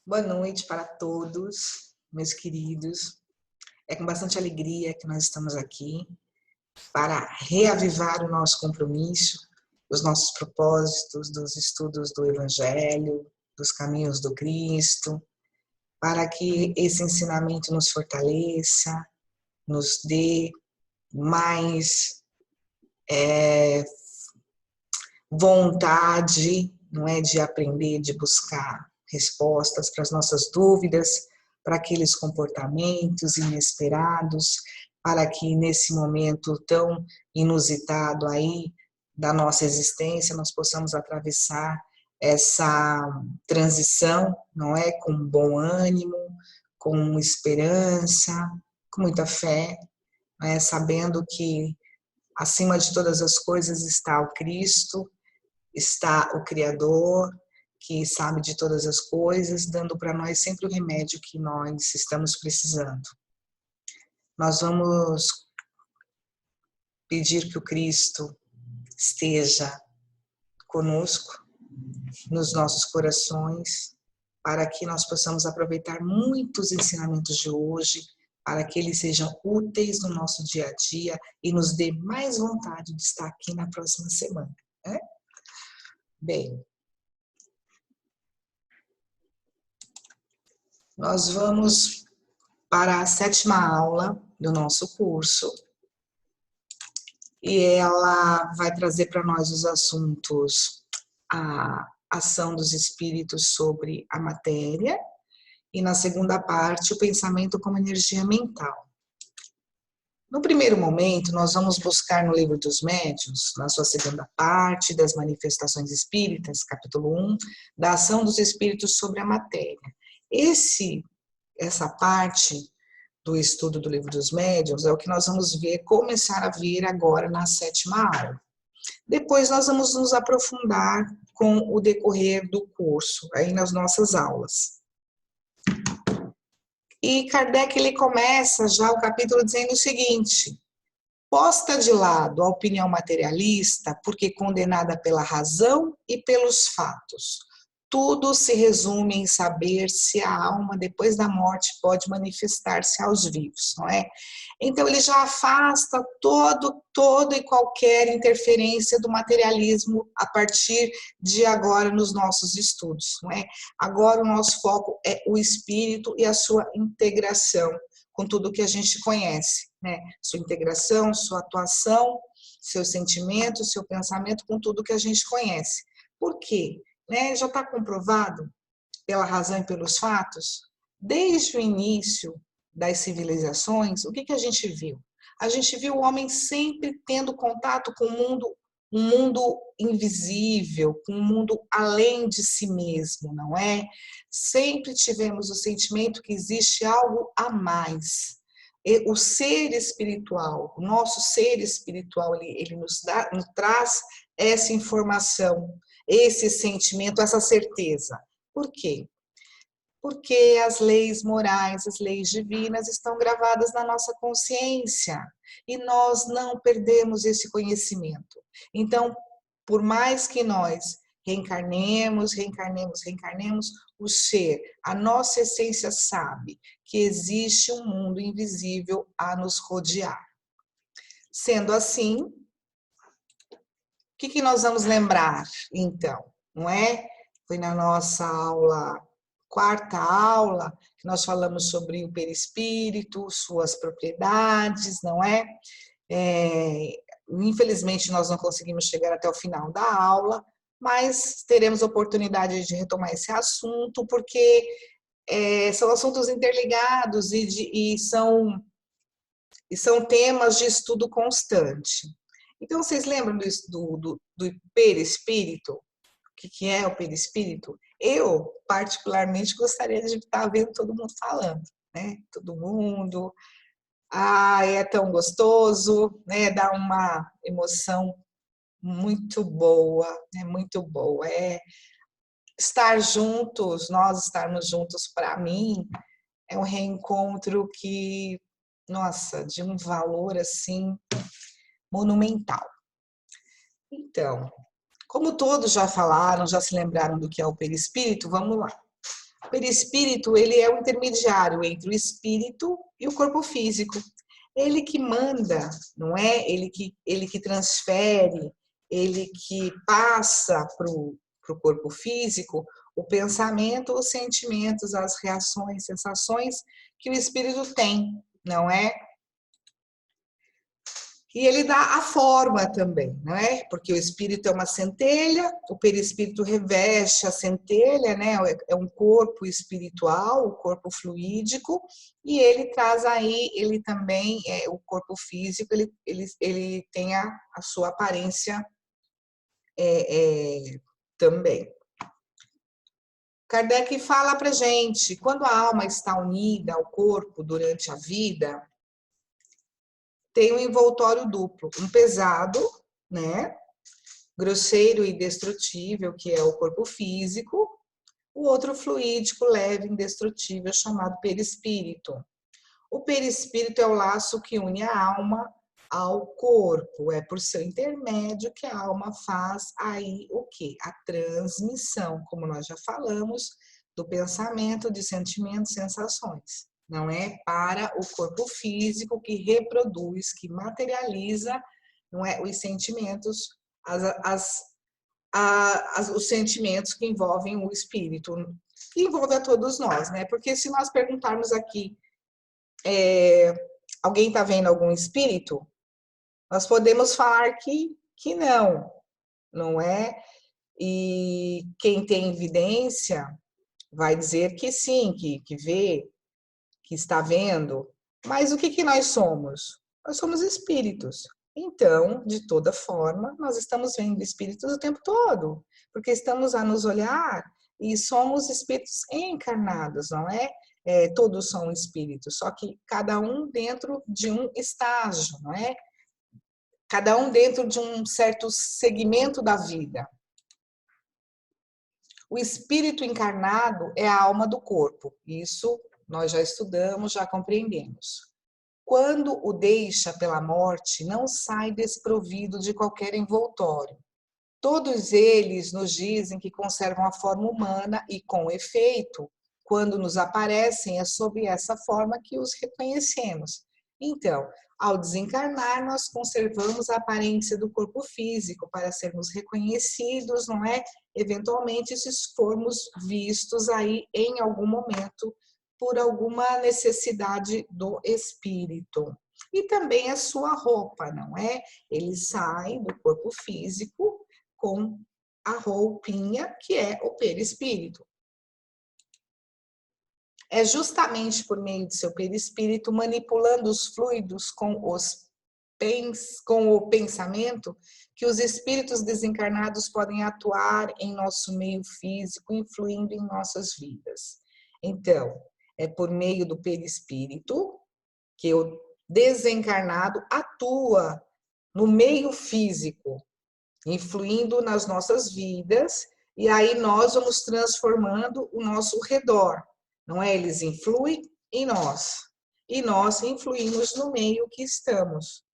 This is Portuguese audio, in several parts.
Boa noite para todos, meus queridos. É com bastante alegria que nós estamos aqui para reavivar o nosso compromisso, os nossos propósitos dos estudos do Evangelho, dos caminhos do Cristo, para que esse ensinamento nos fortaleça, nos dê mais vontade, não é, de aprender, de buscar respostas para as nossas dúvidas, para aqueles comportamentos inesperados, para que nesse momento tão inusitado aí da nossa existência nós possamos atravessar essa transição, não é, com bom ânimo, com esperança, com muita fé, não é, sabendo que acima de todas as coisas está o Cristo, está o Criador, que sabe de todas as coisas, dando para nós sempre o remédio que nós estamos precisando. Nós vamos pedir que o Cristo esteja conosco, nos nossos corações, para que nós possamos aproveitar muitos ensinamentos de hoje, para que eles sejam úteis no nosso dia a dia e nos dê mais vontade de estar aqui na próxima semana, né? Bem, nós vamos para a 7ª aula do nosso curso e ela vai trazer para nós os assuntos a ação dos espíritos sobre a matéria e na segunda parte o pensamento como energia mental. No primeiro momento, nós vamos buscar no Livro dos Médiuns, na sua segunda parte, das manifestações espíritas, capítulo 1, da ação dos espíritos sobre a matéria. Essa parte do estudo do Livro dos Médiuns é o que nós vamos começar a ver agora na 7ª aula. Depois nós vamos nos aprofundar com o decorrer do curso, aí nas nossas aulas. E Kardec, ele começa já o capítulo dizendo o seguinte: posta de lado a opinião materialista, porque condenada pela razão e pelos fatos, tudo se resume em saber se a alma depois da morte pode manifestar-se aos vivos, não é? Então ele já afasta todo e qualquer interferência do materialismo a partir de agora nos nossos estudos, não é? Agora o nosso foco é o espírito e a sua integração com tudo que a gente conhece, né? Sua integração, sua atuação, seu sentimento, seu pensamento com tudo que a gente conhece. Por quê? Né? Já está comprovado pela razão e pelos fatos, desde o início das civilizações, o que a gente viu? A gente viu o homem sempre tendo contato com um mundo invisível, com um mundo além de si mesmo, não é? Sempre tivemos o sentimento que existe algo a mais. O ser espiritual, o nosso ser espiritual, ele nos traz essa informação, esse sentimento, essa certeza. Por quê? Porque as leis morais, as leis divinas estão gravadas na nossa consciência e nós não perdemos esse conhecimento. Então, por mais que nós reencarnemos, o ser, a nossa essência sabe que existe um mundo invisível a nos rodear. Sendo assim, o que nós vamos lembrar, então? Não é? Foi na nossa aula, 4ª aula, que nós falamos sobre o perispírito, suas propriedades, não é? Infelizmente, nós não conseguimos chegar até o final da aula, mas teremos oportunidade de retomar esse assunto, porque são assuntos interligados e são temas de estudo constante. Então, vocês lembram do perispírito? O que é o perispírito? Eu, particularmente, gostaria de estar vendo todo mundo falando, né? Todo mundo. É tão gostoso, né? Dá uma emoção muito boa, é muito boa. Estar juntos, nós estarmos juntos, para mim, é um reencontro que, nossa, de um valor, assim, monumental. Então, como todos já falaram, já se lembraram do que é o perispírito, vamos lá. O perispírito, ele é o intermediário entre o espírito e o corpo físico. Ele que manda, não é? Ele que transfere, ele que passa para o corpo físico o pensamento, os sentimentos, as reações, sensações que o espírito tem, não é? E ele dá a forma também, não é? Porque o espírito é uma centelha, o perispírito reveste a centelha, né? É um corpo espiritual, o corpo fluídico, e ele traz aí, ele também, o corpo físico, ele tem a sua aparência também. Kardec fala para gente, quando a alma está unida ao corpo durante a vida, tem um envoltório duplo, um pesado, né? Grosseiro e destrutível, que é o corpo físico, o outro fluídico, leve e indestrutível, chamado perispírito. O perispírito é o laço que une a alma ao corpo, é por seu intermédio que a alma faz aí o quê? A transmissão, como nós já falamos, do pensamento, de sentimentos, sensações. Não é para o corpo físico que reproduz, que materializa, não é, os sentimentos, os sentimentos que envolvem o espírito, que envolve a todos nós, né? Porque se nós perguntarmos aqui, alguém está vendo algum espírito? Nós podemos falar que não é? E quem tem evidência vai dizer que sim, que vê, que está vendo. Mas o que nós somos? Nós somos espíritos. Então, de toda forma, nós estamos vendo espíritos o tempo todo, porque estamos a nos olhar e somos espíritos encarnados, não é? Todos são espíritos, só que cada um dentro de um estágio, não é? Cada um dentro de um certo segmento da vida. O espírito encarnado é a alma do corpo. Isso nós já estudamos, já compreendemos. Quando o deixa pela morte, não sai desprovido de qualquer envoltório. Todos eles nos dizem que conservam a forma humana e, com efeito, quando nos aparecem, é sob essa forma que os reconhecemos. Então, ao desencarnar, nós conservamos a aparência do corpo físico para sermos reconhecidos, não é? Eventualmente, se formos vistos aí em algum momento por alguma necessidade do espírito. E também a sua roupa, não é? Ele sai do corpo físico com a roupinha que é o perispírito. É justamente por meio de seu perispírito, manipulando os fluidos com o pensamento, que os espíritos desencarnados podem atuar em nosso meio físico, influindo em nossas vidas. Então, é por meio do perispírito que o desencarnado atua no meio físico, influindo nas nossas vidas, e aí nós vamos transformando o nosso redor, não é? Eles influem em nós, e nós influímos no meio que estamos.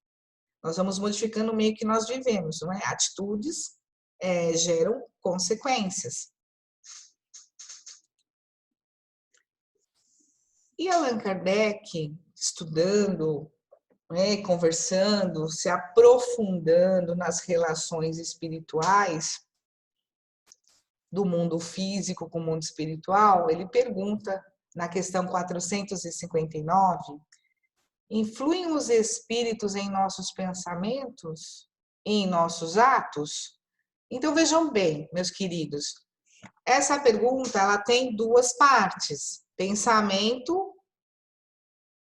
Nós vamos modificando o meio que nós vivemos, não é? Atitudes geram consequências. E Allan Kardec, estudando, conversando, se aprofundando nas relações espirituais do mundo físico com o mundo espiritual, ele pergunta na questão 459, influem os espíritos em nossos pensamentos e em nossos atos? Então vejam bem, meus queridos, essa pergunta ela tem duas partes, pensamento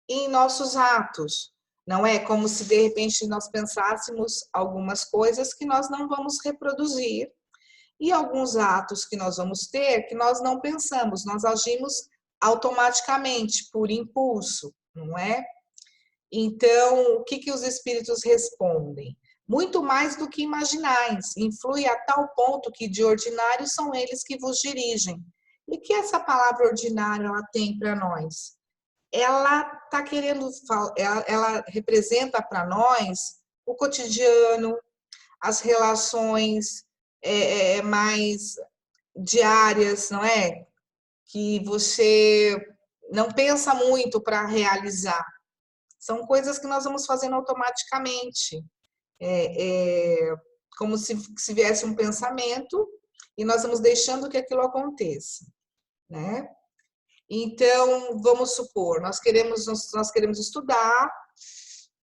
e em nossos atos. Não é como se de repente nós pensássemos algumas coisas que nós não vamos reproduzir e alguns atos que nós vamos ter que nós não pensamos, nós agimos automaticamente, por impulso, não é? Então, o que os espíritos respondem? Muito mais do que imaginais, influi a tal ponto que de ordinário são eles que vos dirigem. E o que essa palavra ordinário ela tem para nós? Ela está querendo, ela representa para nós o cotidiano, as relações mais diárias, não é? que você não pensa muito para realizar. São coisas que nós vamos fazendo automaticamente. Como se viesse um pensamento e nós vamos deixando que aquilo aconteça, né? Então, vamos supor, nós queremos estudar,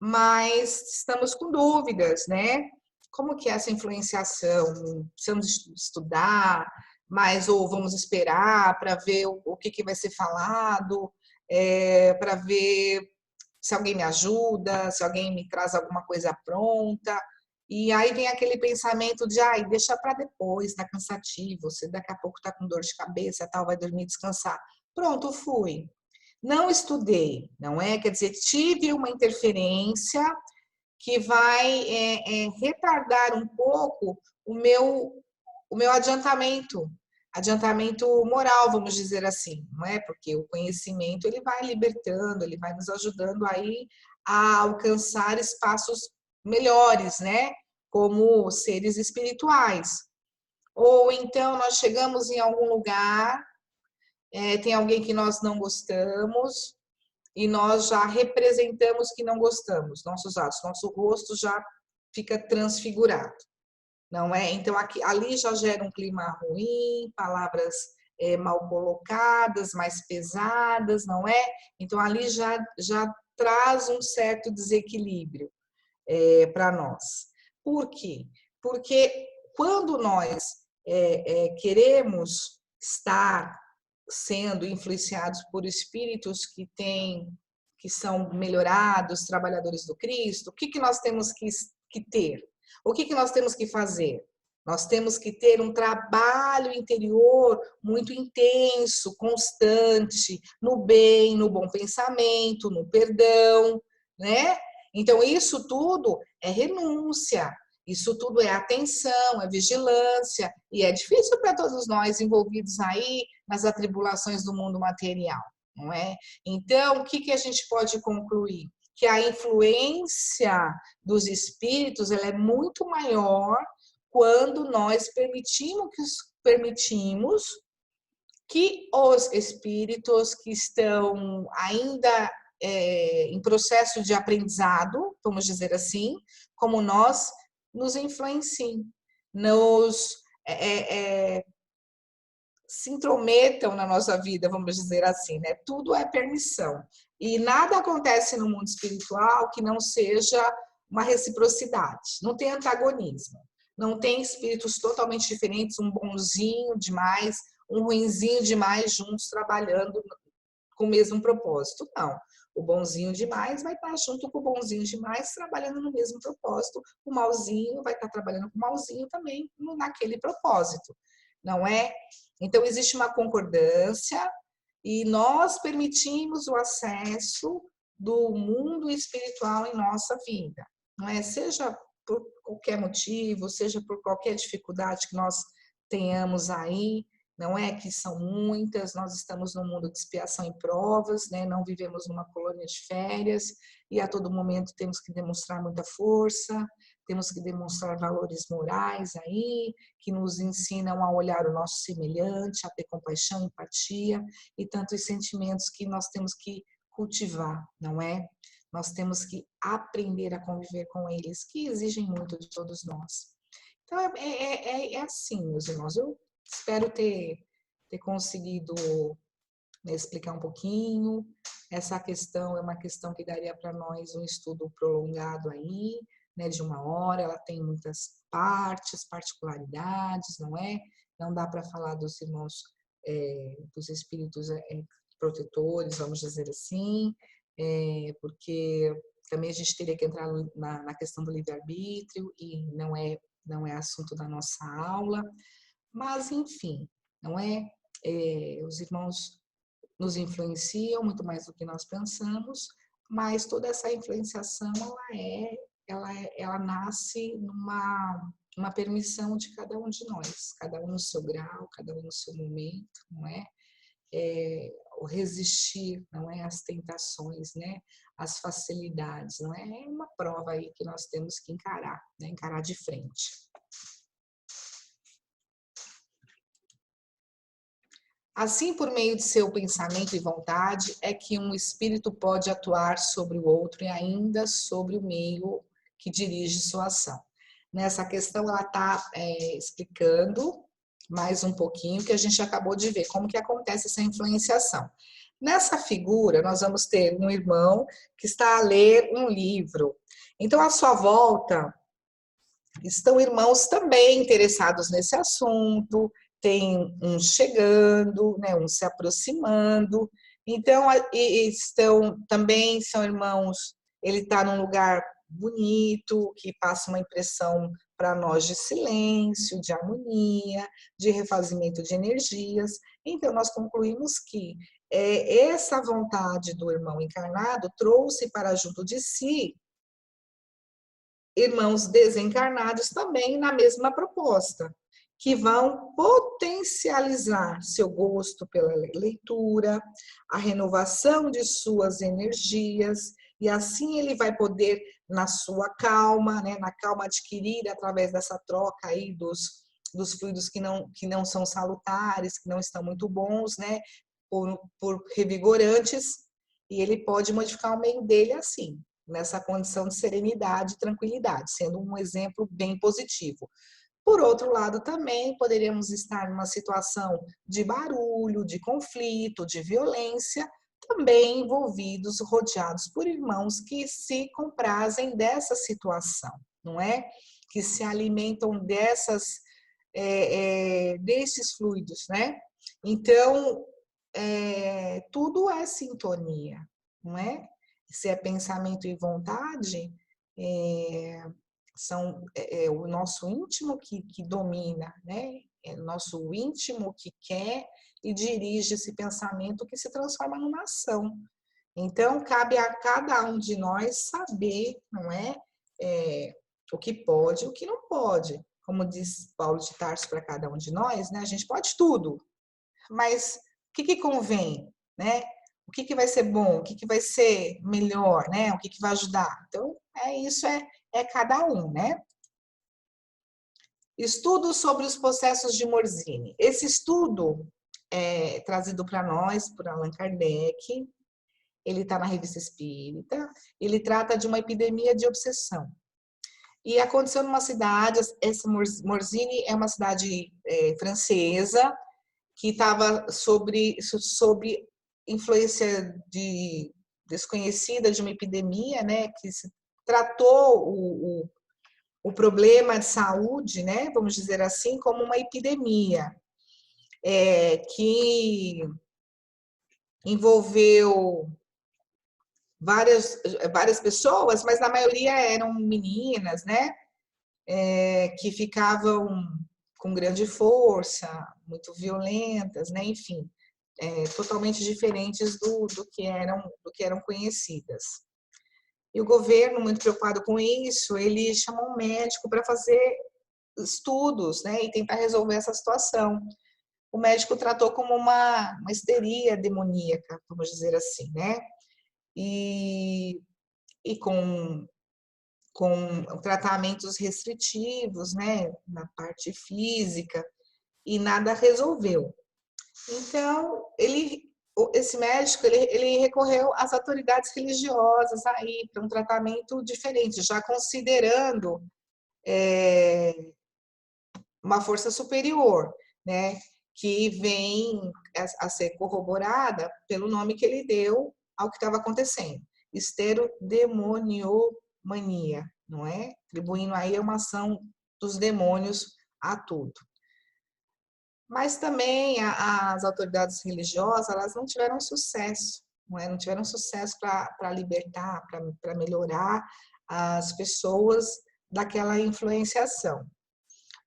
mas estamos com dúvidas, né? Como que é essa influenciação? Precisamos estudar, mas ou vamos esperar para ver o que vai ser falado, para ver se alguém me ajuda, se alguém me traz alguma coisa pronta. E aí vem aquele pensamento de, ai, deixa para depois, está cansativo, você daqui a pouco está com dor de cabeça, tal, vai dormir, descansar. Pronto, fui. Não estudei, não é? Quer dizer, tive uma interferência que vai retardar um pouco o meu adiantamento moral, vamos dizer assim, não é? Porque o conhecimento ele vai libertando, ele vai nos ajudando aí a alcançar espaços melhores, né? Como seres espirituais. Ou então nós chegamos em algum lugar, tem alguém que nós não gostamos, e nós já representamos que não gostamos, nossos atos, nosso rosto já fica transfigurado, não é? Então, ali já gera um clima ruim, palavras mal colocadas, mais pesadas, não é? Então, ali já traz um certo desequilíbrio para nós. Por quê? Porque quando nós queremos estar sendo influenciados por espíritos que são melhorados, trabalhadores do Cristo, o que nós temos que ter? O que nós temos que fazer? Nós temos que ter um trabalho interior muito intenso, constante, no bem, no bom pensamento, no perdão, né? Então, isso tudo é renúncia, isso tudo é atenção, é vigilância, e é difícil para todos nós envolvidos aí nas atribulações do mundo material, não é? Então, o que a gente pode concluir? Que a influência dos espíritos ela é muito maior quando nós permitimos que os espíritos que estão ainda em processo de aprendizado, vamos dizer assim, como nós, nos influenciem, nos se intrometam na nossa vida, vamos dizer assim, né? Tudo é permissão. E nada acontece no mundo espiritual que não seja uma reciprocidade. Não tem antagonismo. Não tem espíritos totalmente diferentes, um bonzinho demais, um ruinzinho demais, juntos trabalhando com o mesmo propósito. Não. O bonzinho demais vai estar junto com o bonzinho demais, trabalhando no mesmo propósito. O malzinho vai estar trabalhando com o malzinho também naquele propósito. Não é? Então, existe uma concordância e nós permitimos o acesso do mundo espiritual em nossa vida. Não é? Seja por qualquer motivo, seja por qualquer dificuldade que nós tenhamos aí, não é que são muitas, nós estamos num mundo de expiação e provas, né? Não vivemos numa colônia de férias e a todo momento temos que demonstrar muita força, temos que demonstrar valores morais aí, que nos ensinam a olhar o nosso semelhante, a ter compaixão, empatia e tantos sentimentos que nós temos que cultivar, não é? Nós temos que aprender a conviver com eles, que exigem muito de todos nós. Então, é assim, meus irmãos, eu espero ter conseguido, né, explicar um pouquinho. Essa questão é uma questão que daria para nós um estudo prolongado aí, né, de 1 hora. Ela tem muitas partes, particularidades, não é? Não dá para falar dos irmãos, dos espíritos protetores, vamos dizer assim, porque também a gente teria que entrar na questão do livre-arbítrio e não é assunto da nossa aula. Mas, enfim, não é? Os irmãos nos influenciam muito mais do que nós pensamos, mas toda essa influenciação, ela nasce uma permissão de cada um de nós, cada um no seu grau, cada um no seu momento, não é? O resistir, não é? Às tentações, né? Às facilidades, não é? É uma prova aí que nós temos que encarar, né? Encarar de frente. Assim, por meio de seu pensamento e vontade, é que um espírito pode atuar sobre o outro e ainda sobre o meio que dirige sua ação. Nessa questão, ela está explicando mais um pouquinho que a gente acabou de ver, como que acontece essa influenciação. Nessa figura, nós vamos ter um irmão que está a ler um livro. Então, à sua volta, estão irmãos também interessados nesse assunto, tem uns chegando, né, uns se aproximando. Então, estão também são irmãos, ele está num lugar bonito, que passa uma impressão para nós de silêncio, de harmonia, de refazimento de energias. Então, nós concluímos que essa vontade do irmão encarnado trouxe para junto de si irmãos desencarnados também na mesma proposta, que vão potencializar seu gosto pela leitura, a renovação de suas energias, e assim ele vai poder, na sua calma, né, na calma adquirida através dessa troca aí dos fluidos que não são salutares, que não estão muito bons, né, por revigorantes, e ele pode modificar o meio dele assim, nessa condição de serenidade e tranquilidade, sendo um exemplo bem positivo. Por outro lado, também poderíamos estar numa situação de barulho, de conflito, de violência, também envolvidos, rodeados por irmãos que se comprazem dessa situação, não é? Que se alimentam desses fluidos, né? Então, tudo é sintonia, não é? Se é pensamento e vontade, é o nosso íntimo que domina, né? É o nosso íntimo que quer e dirige esse pensamento que se transforma numa ação. Então, cabe a cada um de nós saber, não é? O que pode e o que não pode. Como diz Paulo de Tarso para cada um de nós, né? A gente pode tudo, mas o que convém, né? O que vai ser bom, o que vai ser melhor, né? O que vai ajudar. Então, isso é cada um, né? Estudo sobre os processos de Morzine. Esse estudo é trazido para nós por Allan Kardec, ele está na Revista Espírita, ele trata de uma epidemia de obsessão. E aconteceu numa cidade, essa Morzine é uma cidade francesa, que estava sob influência desconhecida de uma epidemia, né, que se tratou o problema de saúde, né, vamos dizer assim, como uma epidemia, que envolveu várias pessoas, mas na maioria eram meninas, né, que ficavam com grande força, muito violentas, né, enfim, totalmente diferentes do que eram conhecidas. E o governo, muito preocupado com isso, ele chamou um médico para fazer estudos, né, e tentar resolver essa situação. O médico tratou como uma histeria demoníaca, vamos dizer assim, né? E com tratamentos restritivos, né, na parte física, e nada resolveu. Então, esse médico, ele recorreu às autoridades religiosas aí para um tratamento diferente, já considerando uma força superior, né, que vem a ser corroborada pelo nome que ele deu ao que estava acontecendo, esterodemonio-mania, não é? Atribuindo aí uma ação dos demônios a tudo. Mas também as autoridades religiosas, elas não tiveram sucesso, não é? Não tiveram sucesso para libertar, para melhorar as pessoas daquela influenciação.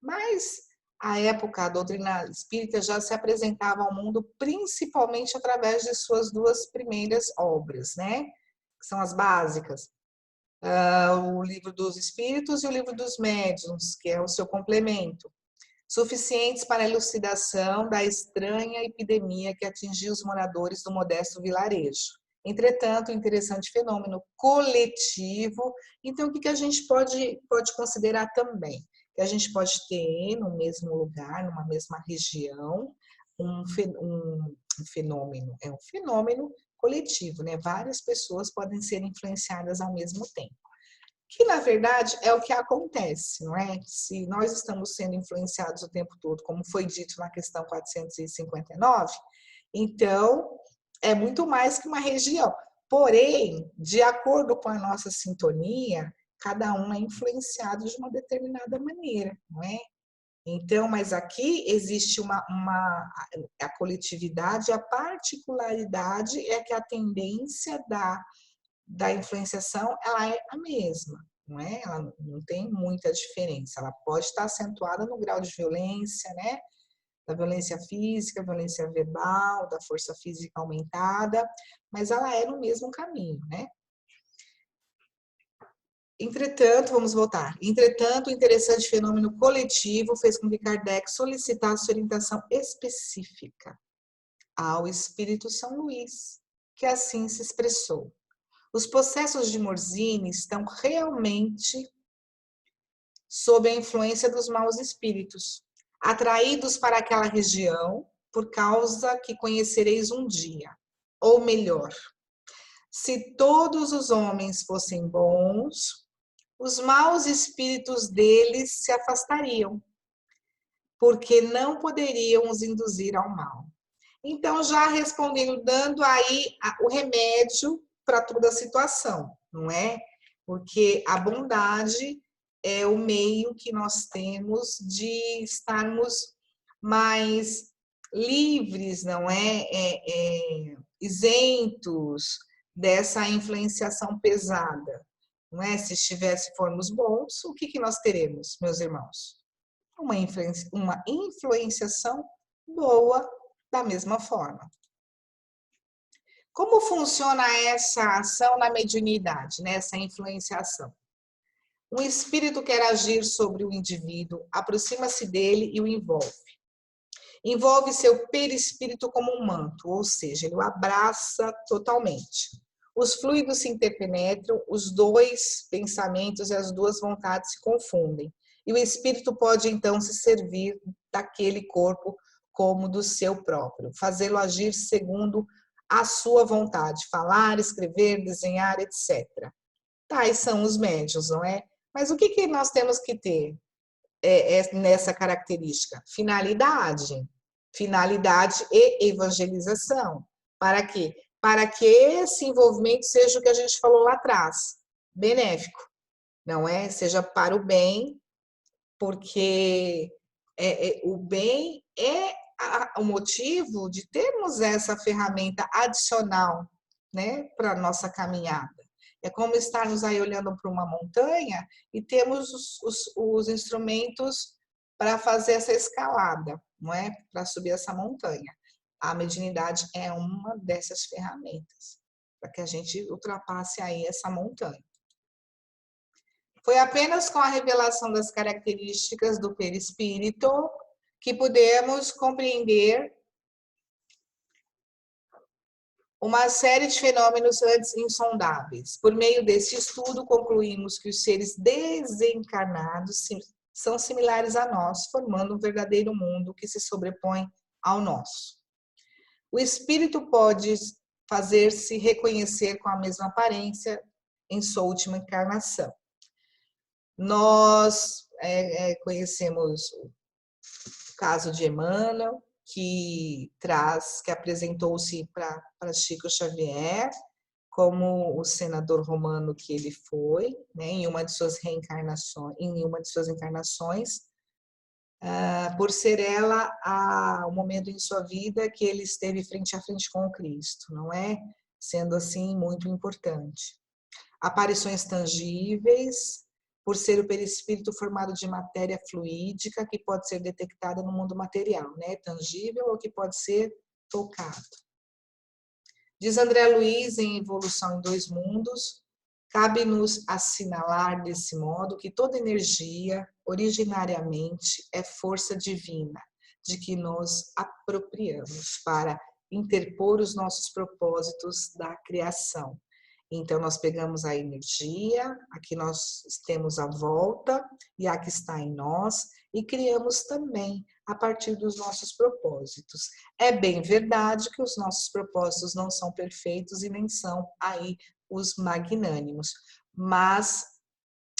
Mas, à época, a doutrina espírita já se apresentava ao mundo principalmente através de suas duas primeiras obras, né? Que são as básicas. O Livro dos Espíritos e o Livro dos Médiuns, que é o seu complemento, suficientes para a elucidação da estranha epidemia que atingiu os moradores do modesto vilarejo. Entretanto, o interessante fenômeno coletivo, então o que a gente pode considerar também? Que a gente pode ter no mesmo lugar, numa mesma região, um fenômeno, é um fenômeno coletivo, né? Várias pessoas podem ser influenciadas ao mesmo tempo. Que, na verdade, é o que acontece, não é? Se nós estamos sendo influenciados o tempo todo, como foi dito na questão 459, então é muito mais que uma região. Porém, de acordo com a nossa sintonia, cada um é influenciado de uma determinada maneira, não é? Então, mas aqui existe a coletividade, a particularidade é que a tendência da influenciação ela é a mesma, não é? Ela não tem muita diferença. Ela pode estar acentuada no grau de violência, né? Da violência física, violência verbal, da força física aumentada, mas ela é no mesmo caminho, né? Entretanto, vamos voltar. Entretanto, o interessante fenômeno coletivo fez com que Kardec solicitasse orientação específica ao Espírito São Luís, que assim se expressou. Os processos de Morzine estão realmente sob a influência dos maus espíritos, atraídos para aquela região por causa que conhecereis um dia. Ou melhor, se todos os homens fossem bons, os maus espíritos deles se afastariam, porque não poderiam os induzir ao mal. Então, já respondendo, dando aí o remédio para toda a situação, não é? Porque a bondade é o meio que nós temos de estarmos mais livres, não é? Isentos dessa influenciação pesada, não é? Se formos bons, o que nós teremos, meus irmãos? Uma influenciação boa da mesma forma. Como funciona essa ação na mediunidade, né? Essa influenciação? Um espírito quer agir sobre o indivíduo, aproxima-se dele e o envolve. Envolve seu perispírito como um manto, ou seja, ele o abraça totalmente. Os fluidos se interpenetram, os dois pensamentos e as duas vontades se confundem. E o espírito pode então se servir daquele corpo como do seu próprio, fazê-lo agir segundo a sua vontade, falar, escrever, desenhar, etc. Tais são os médiuns, não é? Mas o que nós temos que ter nessa característica? Finalidade e evangelização. Para quê? Para que esse envolvimento seja o que a gente falou lá atrás, benéfico, não é? Seja para o bem, porque o bem é o motivo de termos essa ferramenta adicional, né, para a nossa caminhada. É como estarmos aí olhando para uma montanha e temos os instrumentos para fazer essa escalada, não é? Para subir essa montanha. A mediunidade é uma dessas ferramentas para que a gente ultrapasse aí essa montanha. Foi apenas com a revelação das características do perispírito que pudemos compreender uma série de fenômenos antes insondáveis. Por meio desse estudo, concluímos que os seres desencarnados são similares a nós, formando um verdadeiro mundo que se sobrepõe ao nosso. O espírito pode fazer-se reconhecer com a mesma aparência em sua última encarnação. Nós conhecemos o caso de Emmanuel, que apresentou-se para Chico Xavier como o senador romano que ele foi, né, em uma de suas encarnações, por ser ela o momento em sua vida que ele esteve frente a frente com o Cristo, não é? Sendo assim muito importante. Aparições tangíveis, por ser o perispírito formado de matéria fluídica que pode ser detectada no mundo material, né? Tangível ou que pode ser tocado. Diz André Luiz em Evolução em Dois Mundos, cabe-nos assinalar desse modo que toda energia, originariamente, é força divina, de que nos apropriamos para interpor os nossos propósitos da criação. Então, nós pegamos a energia, a que nós temos à volta e a que está em nós, e criamos também a partir dos nossos propósitos. É bem verdade que os nossos propósitos não são perfeitos e nem são aí os magnânimos, mas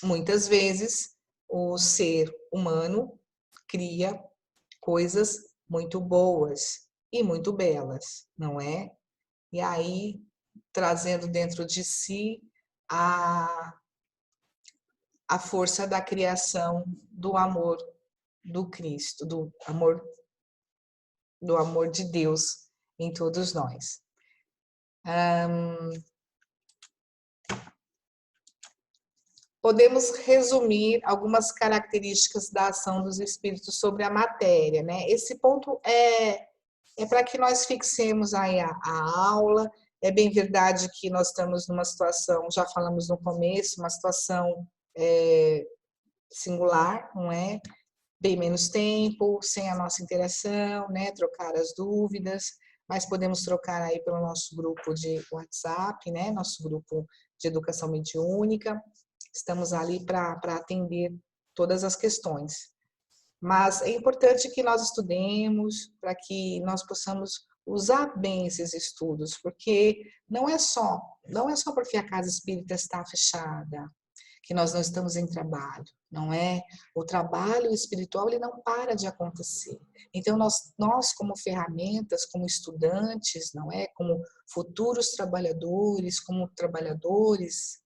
muitas vezes o ser humano cria coisas muito boas e muito belas, não é? E aí, trazendo dentro de si a força da criação do amor do Cristo, do amor de Deus em todos nós. Podemos resumir algumas características da ação dos espíritos sobre a matéria, né? Esse ponto é para que nós fixemos aí a aula. É bem verdade que nós estamos numa situação, já falamos no começo, uma situação singular, não é? Bem menos tempo, sem a nossa interação, né? Trocar as dúvidas, mas podemos trocar aí pelo nosso grupo de WhatsApp, né? Nosso grupo de educação mediúnica. Estamos ali para atender todas as questões. Mas é importante que nós estudemos para que nós possamos usar bem esses estudos, porque não é só porque a casa espírita está fechada que nós não estamos em trabalho, não é? O trabalho espiritual ele não para de acontecer. Então nós como ferramentas, como estudantes, não é? Como futuros trabalhadores, como trabalhadores,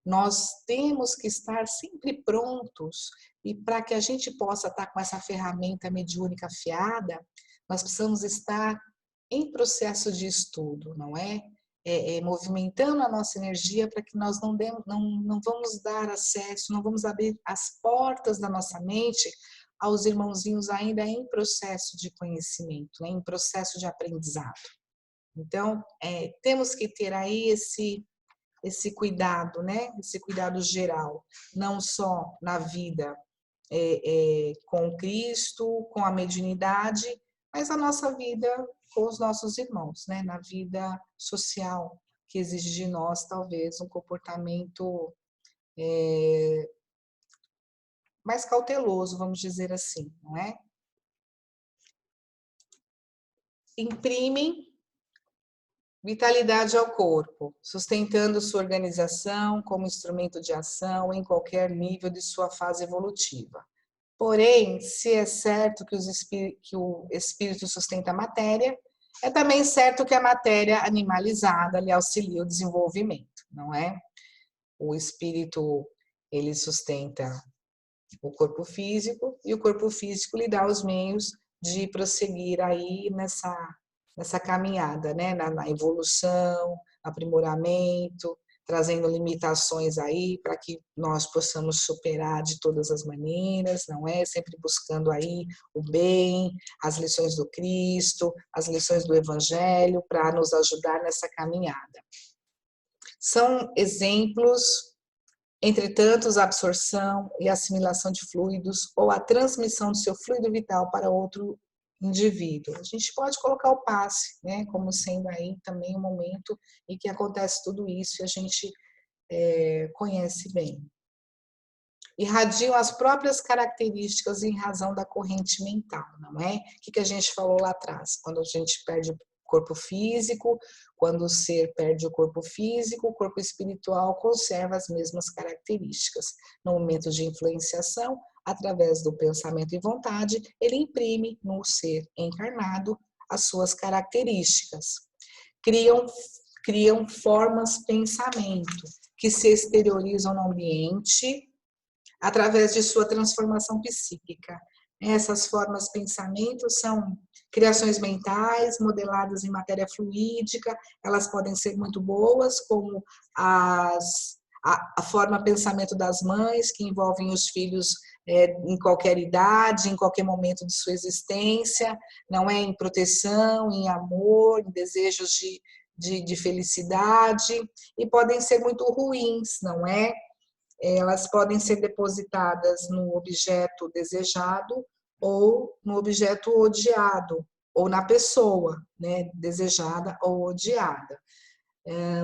nós temos que estar sempre prontos, e para que a gente possa estar com essa ferramenta mediúnica afiada, nós precisamos estar em processo de estudo, não é? Movimentando a nossa energia para que nós não vamos dar acesso, não vamos abrir as portas da nossa mente aos irmãozinhos ainda em processo de conhecimento, né? Em processo de aprendizado. Então, temos que ter aí esse cuidado, né? Esse cuidado geral, não só na vida com Cristo, com a mediunidade, mas a nossa vida com os nossos irmãos, né? Na vida social, que exige de nós, talvez, um comportamento mais cauteloso, vamos dizer assim, não é? Imprimem vitalidade ao corpo, sustentando sua organização como instrumento de ação em qualquer nível de sua fase evolutiva. Porém, se é certo que o espírito sustenta a matéria, é também certo que a matéria animalizada lhe auxilia o desenvolvimento, não é? O espírito, ele sustenta o corpo físico e o corpo físico lhe dá os meios de prosseguir aí nessa caminhada, né? Na evolução, aprimoramento, trazendo limitações aí para que nós possamos superar de todas as maneiras, não é? Sempre buscando aí o bem, as lições do Cristo, as lições do Evangelho para nos ajudar nessa caminhada. São exemplos, entretanto, a absorção e assimilação de fluidos ou a transmissão do seu fluido vital para outro indivíduo. A gente pode colocar o passe, né, como sendo aí também um momento em que acontece tudo isso e a gente conhece bem. Irradiam as próprias características em razão da corrente mental, não é? O que a gente falou lá atrás? Quando a gente perde o corpo físico, quando o ser perde o corpo físico, o corpo espiritual conserva as mesmas características. No momento de influenciação, através do pensamento e vontade, ele imprime no ser encarnado as suas características. Criam formas pensamento que se exteriorizam no ambiente através de sua transformação psíquica. Essas formas pensamento são criações mentais modeladas em matéria fluídica, elas podem ser muito boas, como a forma pensamento das mães, que envolvem os filhos em qualquer idade, em qualquer momento de sua existência, não é? Em proteção, em amor, em desejos de felicidade, e podem ser muito ruins, não é? Elas podem ser depositadas no objeto desejado ou no objeto odiado, ou na pessoa, né, desejada ou odiada.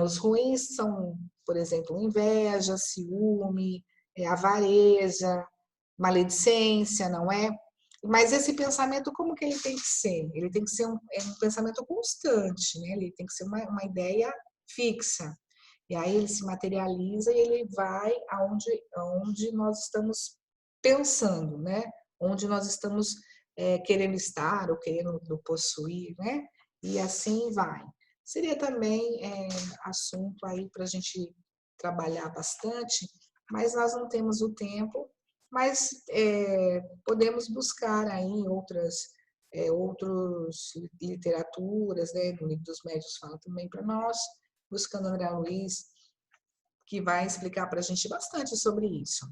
Os ruins são, por exemplo, inveja, ciúme, avareza, maledicência, não é? Mas esse pensamento, como que ele tem que ser? Ele tem que ser um pensamento constante, né? Ele tem que ser uma ideia fixa. E aí ele se materializa e ele vai aonde nós estamos pensando, né? Onde nós estamos querendo estar ou querendo possuir, né? E assim vai. Seria também assunto aí para a gente trabalhar bastante, mas nós não temos o tempo, mas podemos buscar aí outras literaturas, né? No Livro dos Médiuns fala também para nós, buscando André Luiz, que vai explicar para a gente bastante sobre isso.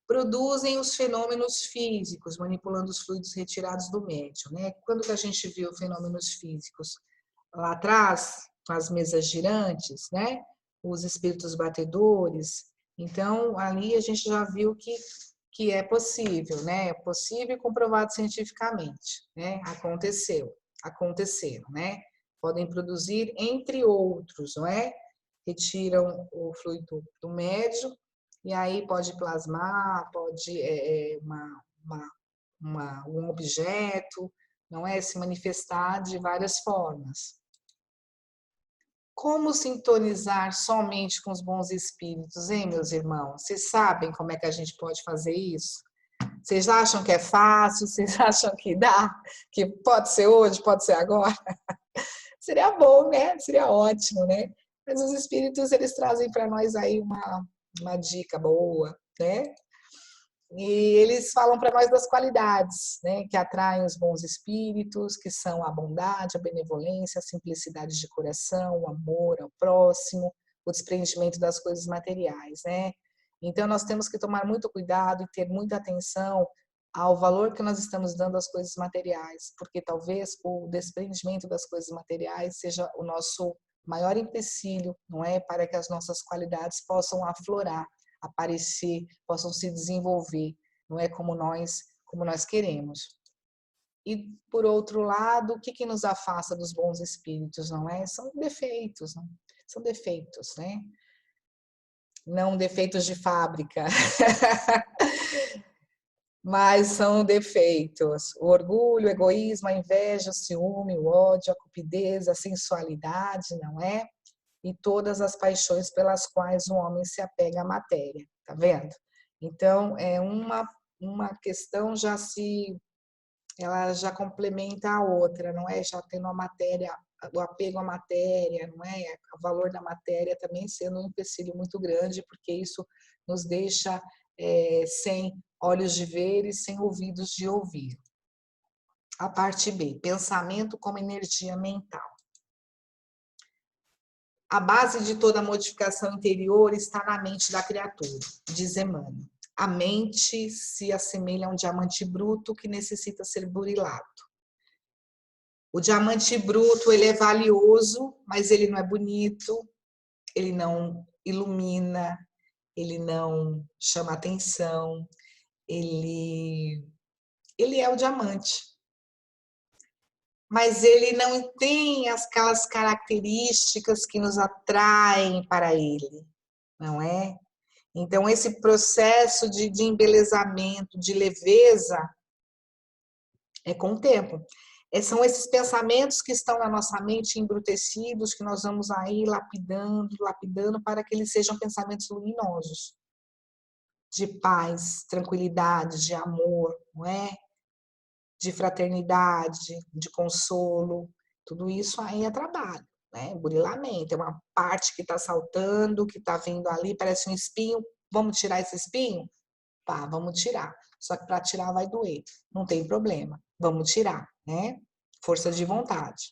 Produzem os fenômenos físicos, manipulando os fluidos retirados do médium, né? Quando que a gente viu fenômenos físicos? Lá atrás, com as mesas girantes, né? Os espíritos batedores. Então, ali a gente já viu que é possível, né? É possível e comprovado cientificamente, né? Aconteceram, né? Podem produzir, entre outros, não é? Retiram o fluido do médium e aí pode plasmar, pode um objeto, não é? Se manifestar de várias formas. Como sintonizar somente com os bons espíritos, hein, meus irmãos? Vocês sabem como é que a gente pode fazer isso? Vocês acham que é fácil? Vocês acham que dá? Que pode ser hoje, pode ser agora? Seria bom, né? Seria ótimo, né? Mas os espíritos, eles trazem para nós aí uma dica boa, né? E eles falam para nós das qualidades, né, que atraem os bons espíritos, que são a bondade, a benevolência, a simplicidade de coração, o amor ao próximo, o desprendimento das coisas materiais, né? Então nós temos que tomar muito cuidado e ter muita atenção ao valor que nós estamos dando às coisas materiais, porque talvez o desprendimento das coisas materiais seja o nosso maior empecilho, não é, para que as nossas qualidades possam aflorar, aparecer, possam se desenvolver, não é como nós queremos. E por outro lado, o que nos afasta dos bons espíritos, não é? São defeitos, não? São defeitos, né? Não defeitos de fábrica, mas são defeitos. O orgulho, o egoísmo, a inveja, o ciúme, o ódio, a cupidez, a sensualidade, não é? E todas as paixões pelas quais o homem se apega à matéria, tá vendo? Então, uma questão ela já complementa a outra, não é? Já tendo a matéria, o apego à matéria, não é? O valor da matéria também sendo um empecilho muito grande, porque isso nos deixa sem olhos de ver e sem ouvidos de ouvir. A parte B, pensamento como energia mental. A base de toda modificação interior está na mente da criatura, diz Emmanuel. A mente se assemelha a um diamante bruto que necessita ser burilado. O diamante bruto, ele é valioso, mas ele não é bonito, ele não ilumina, ele não chama atenção, ele é o diamante. Mas ele não tem aquelas características que nos atraem para ele, não é? Então, esse processo de embelezamento, de leveza, é com o tempo. São esses pensamentos que estão na nossa mente embrutecidos, que nós vamos aí lapidando para que eles sejam pensamentos luminosos, de paz, tranquilidade, de amor, não é? De fraternidade, de consolo. Tudo isso aí é trabalho, né? Burilamento, é uma parte que está saltando, que está vindo ali, parece um espinho. Vamos tirar esse espinho? Tá, vamos tirar. Só que para tirar vai doer. Não tem problema. Vamos tirar, né? Força de vontade.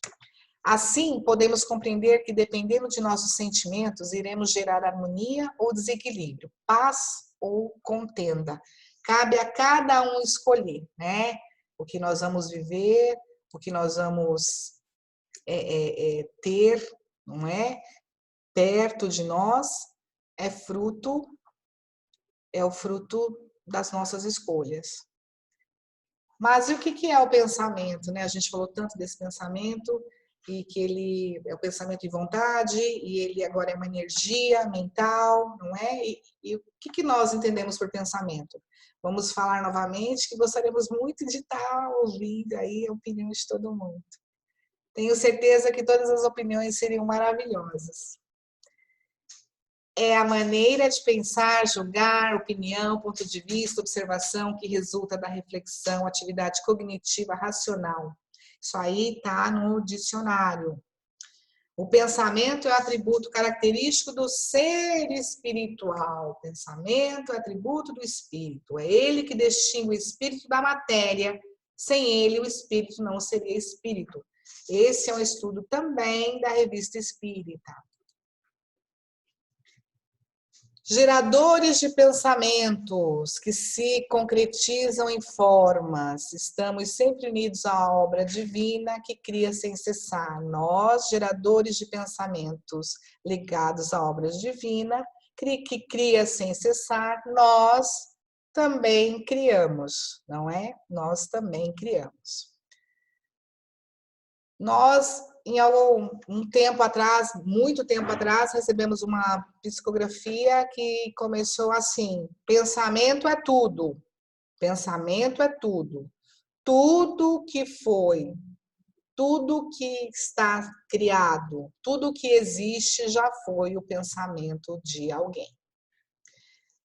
Assim, podemos compreender que, dependendo de nossos sentimentos, iremos gerar harmonia ou desequilíbrio, paz ou contenda. Cabe a cada um escolher, né? O que nós vamos viver, o que nós vamos ter, não é? Perto de nós, é o fruto das nossas escolhas. Mas e o que é o pensamento, né? A gente falou tanto desse pensamento, e que ele é o pensamento e vontade, e ele agora é uma energia mental, não é? E o que nós entendemos por pensamento? Vamos falar novamente que gostaríamos muito de estar ouvindo aí a opinião de todo mundo. Tenho certeza que todas as opiniões seriam maravilhosas. É a maneira de pensar, julgar, opinião, ponto de vista, observação que resulta da reflexão, atividade cognitiva racional. Isso aí está no dicionário. O pensamento é atributo característico do ser espiritual. O pensamento é atributo do espírito. É ele que distingue o espírito da matéria. Sem ele, o espírito não seria espírito. Esse é um estudo também da Revista Espírita. Geradores de pensamentos que se concretizam em formas. Estamos sempre unidos à obra divina que cria sem cessar. Nós, geradores de pensamentos ligados à obra divina, que cria sem cessar, nós também criamos, não é? Nós também criamos. Nós, em um tempo atrás, muito tempo atrás, recebemos uma psicografia que começou assim: pensamento é tudo, pensamento é tudo. Tudo que foi, tudo que está criado, tudo que existe já foi o pensamento de alguém.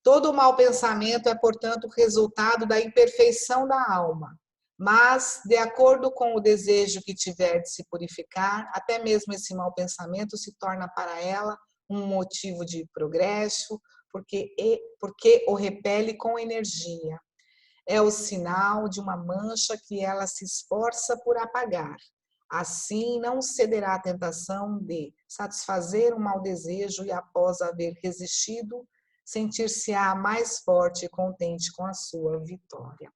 Todo mau pensamento é, portanto, resultado da imperfeição da alma. Mas, de acordo com o desejo que tiver de se purificar, até mesmo esse mau pensamento se torna para ela um motivo de progresso, porque o repele com energia. É o sinal de uma mancha que ela se esforça por apagar. Assim, não cederá à tentação de satisfazer um mau desejo e, após haver resistido, sentir-se-á mais forte e contente com a sua vitória.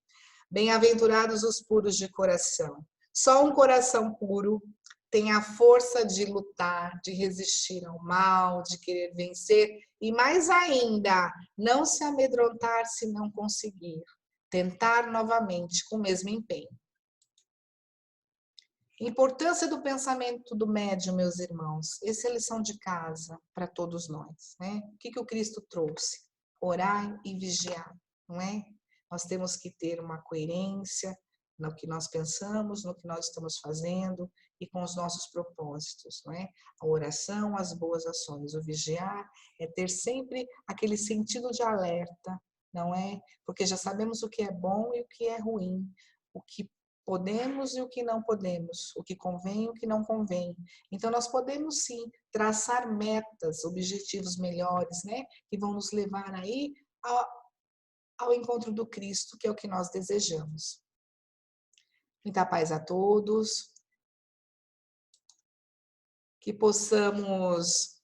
Bem-aventurados os puros de coração. Só um coração puro tem a força de lutar, de resistir ao mal, de querer vencer e, mais ainda, não se amedrontar se não conseguir, tentar novamente com o mesmo empenho. Importância do pensamento do médium, meus irmãos. Essa é a lição de casa para todos nós, né? O que o Cristo trouxe? Orar e vigiar, não é? Nós temos que ter uma coerência no que nós pensamos, no que nós estamos fazendo e com os nossos propósitos, não é? A oração, as boas ações. O vigiar é ter sempre aquele sentido de alerta, não é? Porque já sabemos o que é bom e o que é ruim, o que podemos e o que não podemos, o que convém e o que não convém. Então, nós podemos sim traçar metas, objetivos melhores, né? Que vão nos levar aí ao encontro do Cristo, que é o que nós desejamos. Muita paz a todos. Que possamos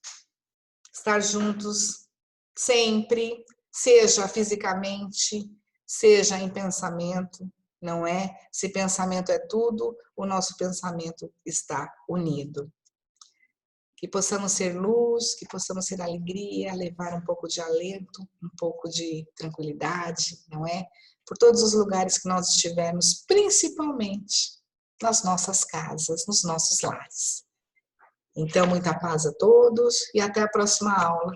estar juntos sempre, seja fisicamente, seja em pensamento, não é? Se pensamento é tudo, o nosso pensamento está unido. Que possamos ser luz, que possamos ser alegria, levar um pouco de alento, um pouco de tranquilidade, não é? Por todos os lugares que nós estivermos, principalmente nas nossas casas, nos nossos lares. Então, muita paz a todos e até a próxima aula.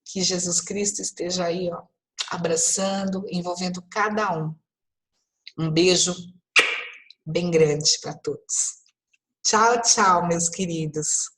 Que Jesus Cristo esteja aí, ó, abraçando, envolvendo cada um. Um beijo bem grande para todos. Tchau, tchau, meus queridos.